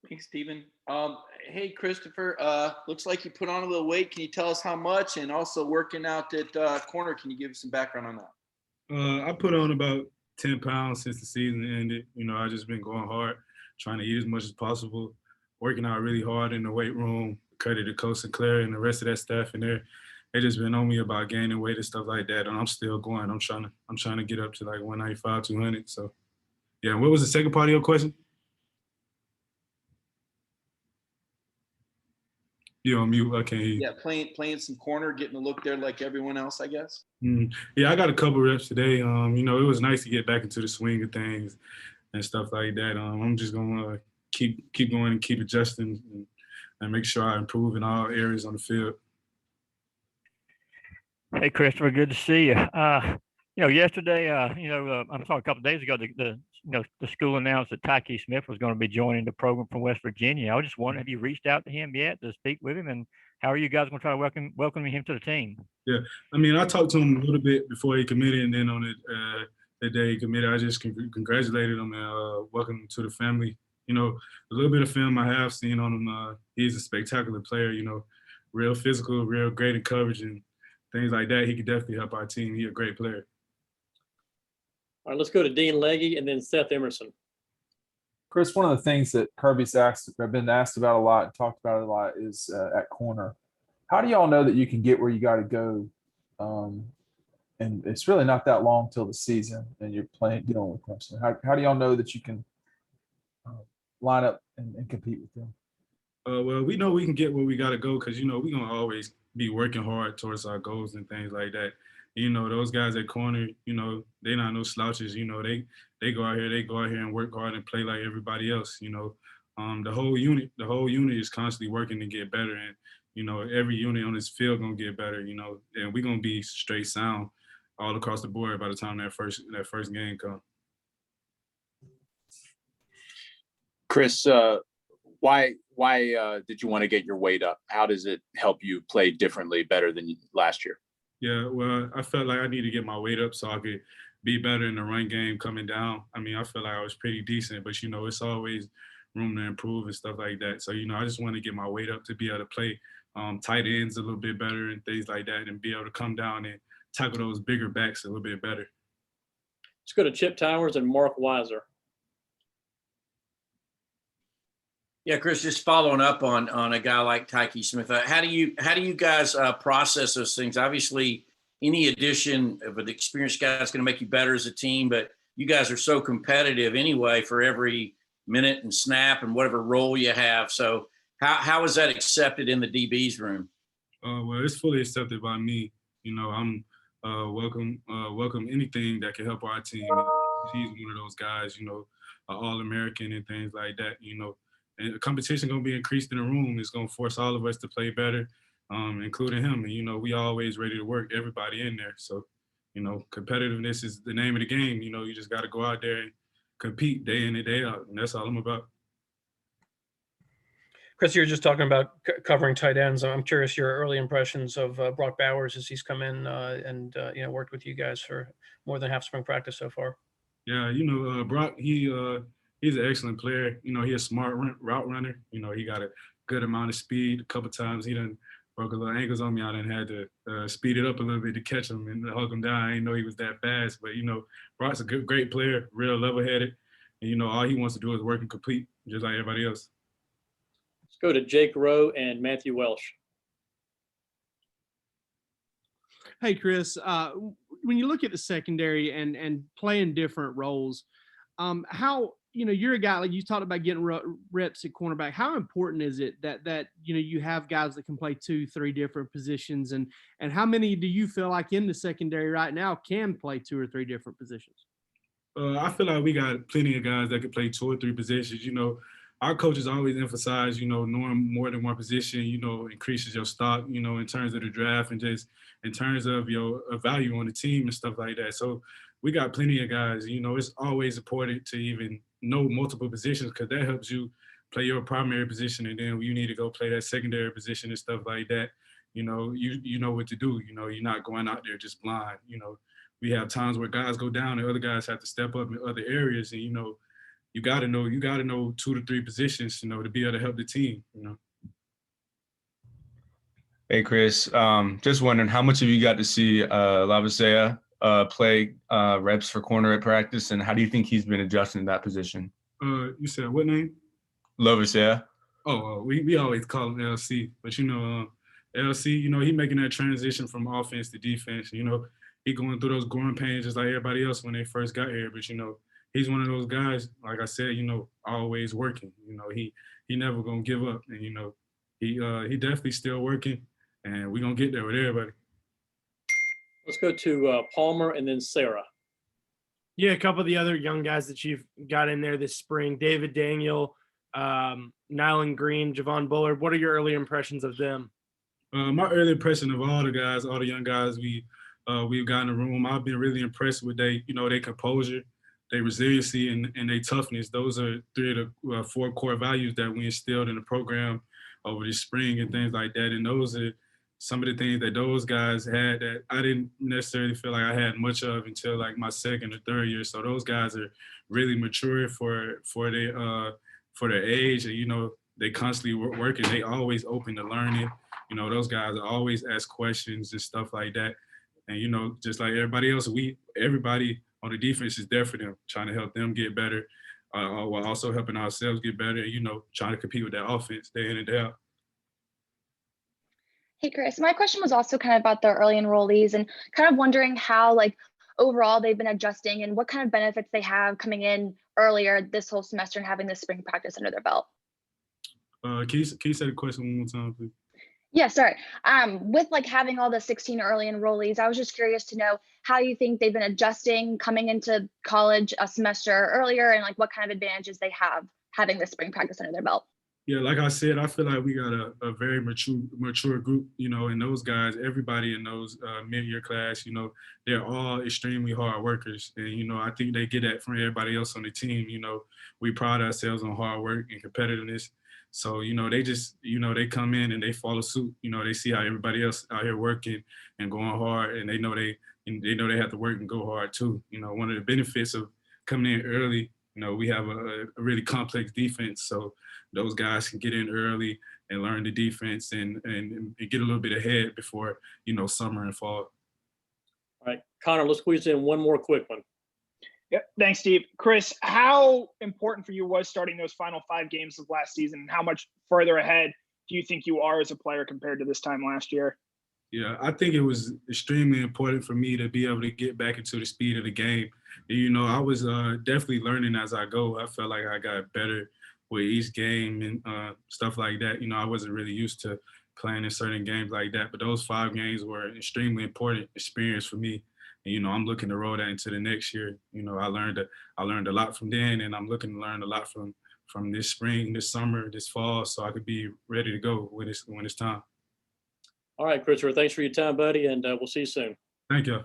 Thanks, Stephen. Hey, Christopher. Looks like you put on a little weight. Can you tell us how much? And also working out at corner. Can you give us some background on that? I put on about 10 pounds since the season ended. I just been going hard, trying to eat as much as possible, working out really hard in the weight room. Credit to Coach Sinclair and the rest of that staff in there. They just been on me about gaining weight and stuff like that, and I'm still going. I'm trying to get up to like 195, 200. So yeah. What was the second part of your question? You on mute? I can't hear you. Yeah, playing some corner, getting to look there like everyone else, I guess. Yeah, I got a couple reps today. It was nice to get back into the swing of things and stuff like that. I'm just gonna keep going and keep adjusting and make sure I improve in all areas on the field. Hey, Christopher, good to see you. Yesterday, I'm sorry, a couple of days ago, the school announced that Tykee Smith was going to be joining the program from West Virginia. I was just wondering, have you reached out to him yet to speak with him, and how are you guys going to try to welcome him to the team? Yeah, I talked to him a little bit before he committed, and then on the day he committed, I just congratulated him and welcomed him to the family. A little bit of film I have seen on him, he's a spectacular player. Real physical, real great in coverage and things like that. He could definitely help our team. He's a great player. All right, let's go to Dean Legge and then Seth Emerson. Chris, one of the things that Kirby's been asked about a lot and talked about a lot is at corner. How do y'all know that you can get where you got to go? And it's really not that long till the season, and you're dealing with Clemson. How do y'all know that you can line up and compete with them? Well, we know we can get where we got to go because, we're going to always be working hard towards our goals and things like that. Those guys at corner, they not no slouches. They go out here and work hard and play like everybody else. The whole unit is constantly working to get better, and every unit on this field gonna get better. And we're gonna be straight sound all across the board by the time that first game comes. Chris, why did you want to get your weight up? How does it help you play differently, better than last year? Yeah, well, I felt like I need to get my weight up so I could be better in the run game coming down. I feel like I was pretty decent, but, it's always room to improve and stuff like that. So, I just want to get my weight up to be able to play tight ends a little bit better and things like that, and be able to come down and tackle those bigger backs a little bit better. Let's go to Chip Towers and Mark Weiser. Yeah, Chris, just following up on a guy like Tykee Smith, how do you guys process those things? Obviously, any addition of an experienced guy is going to make you better as a team, but you guys are so competitive anyway for every minute and snap and whatever role you have. So how is that accepted in the DB's room? Well, it's fully accepted by me. I'm welcome anything that can help our team. He's one of those guys, All-American and things like that, And the competition going to be increased in the room. It's going to force all of us to play better, including him. And, we always ready to work everybody in there. So, competitiveness is the name of the game. You just got to go out there and compete day in and day out. And that's all I'm about. Chris, you were just talking about covering tight ends. I'm curious your early impressions of Brock Bowers as he's come in and worked with you guys for more than half spring practice so far. Yeah, Brock, he's an excellent player. He's a smart route runner. He got a good amount of speed. A couple times he done broke a little ankles on me. I done had to speed it up a little bit to catch him and hug him down. I didn't know he was that fast. But, Brock's a great player, real level-headed. And, all he wants to do is work and complete, just like everybody else. Let's go to Jake Rowe and Matthew Welsh. Hey, Chris, when you look at the secondary and playing different roles, how you're a guy, like you talked about getting reps at cornerback. How important is it that you have guys that can play 2-3 different positions, and how many do you feel like in the secondary right now can play 2 or 3 different positions? I feel like we got plenty of guys that can play 2 or 3 positions. Our coaches always emphasize, knowing more than one position, increases your stock, in terms of the draft and just in terms of your value on the team and stuff like that. So we got plenty of guys. It's always important to even know multiple positions because that helps you play your primary position, and then you need to go play that secondary position and stuff like that. You know what to do. You're not going out there just blind. We have times where guys go down and other guys have to step up in other areas, and you got to know 2 to 3 positions, you know, to be able to help the team, you know. Hey, Chris, just wondering how much have you got to see Lavasea play reps for corner at practice, and how do you think he's been adjusting to that position? You said what name? Lavasea. Oh, we always call him LC, but you know, LC, you know, he making that transition from offense to defense. You know, he going through those growing pains just like everybody else when they first got here. But you know, he's one of those guys, like I said, you know, always working. You know, he never gonna give up, and you know, he definitely still working, and we gonna get there with everybody. Let's go to Palmer and then Sarah. Yeah, a couple of the other young guys that you've got in there this spring, David Daniel, Nyland Green, Javon Bullard. What are your early impressions of them? My early impression of all the guys, all the young guys we've got in the room, I've been really impressed with their composure, their resiliency, and their toughness. Those are 3 of the 4 core values that we instilled in the program over the spring and things like that. And those are some of the things that those guys had that I didn't necessarily feel like I had much of until like my 2nd or 3rd year. So those guys are really mature for their age, and you know, they constantly working. They always open to learning. You know, those guys always ask questions and stuff like that. And you know, just like everybody else, everybody on the defense is there for them, trying to help them get better, while also helping ourselves get better. And you know, trying to compete with that offense day in and day out. Hey, Chris, my question was also kind of about the early enrollees and kind of wondering how, like, overall they've been adjusting and what kind of benefits they have coming in earlier this whole semester and having this spring practice under their belt. Can you say the question one more time, please? Yeah, sorry. With like having all the 16 early enrollees, I was just curious to know how you think they've been adjusting coming into college a semester earlier and like what kind of advantages they have having this spring practice under their belt. Yeah, like I said, I feel like we got a very mature group, you know, and those guys, everybody in those mid-year class, you know, they're all extremely hard workers. And, you know, I think they get that from everybody else on the team. You know, we pride ourselves on hard work and competitiveness. So, you know, they just, you know, they come in and they follow suit. You know, they see how everybody else out here working and going hard, and they know they have to work and go hard too. You know, one of the benefits of coming in early, you know, we have a really complex defense. So those guys can get in early and learn the defense and get a little bit ahead before, you know, summer and fall. All right, Connor, let's squeeze in one more quick one. Yep. Thanks, Steve. Chris, how important for you was starting those final 5 games of last season, and how much further ahead do you think you are as a player compared to this time last year? Yeah, I think it was extremely important for me to be able to get back into the speed of the game. You know, I was definitely learning as I go. I felt like I got better with each game and stuff like that. You know, I wasn't really used to playing in certain games like that, but those 5 games were an extremely important experience for me. And, you know, I'm looking to roll that into the next year. You know, I learned a lot from then, and I'm looking to learn a lot from this spring, this summer, this fall, so I could be ready to go when it's time. All right, Christopher, thanks for your time, buddy, and we'll see you soon. Thank you.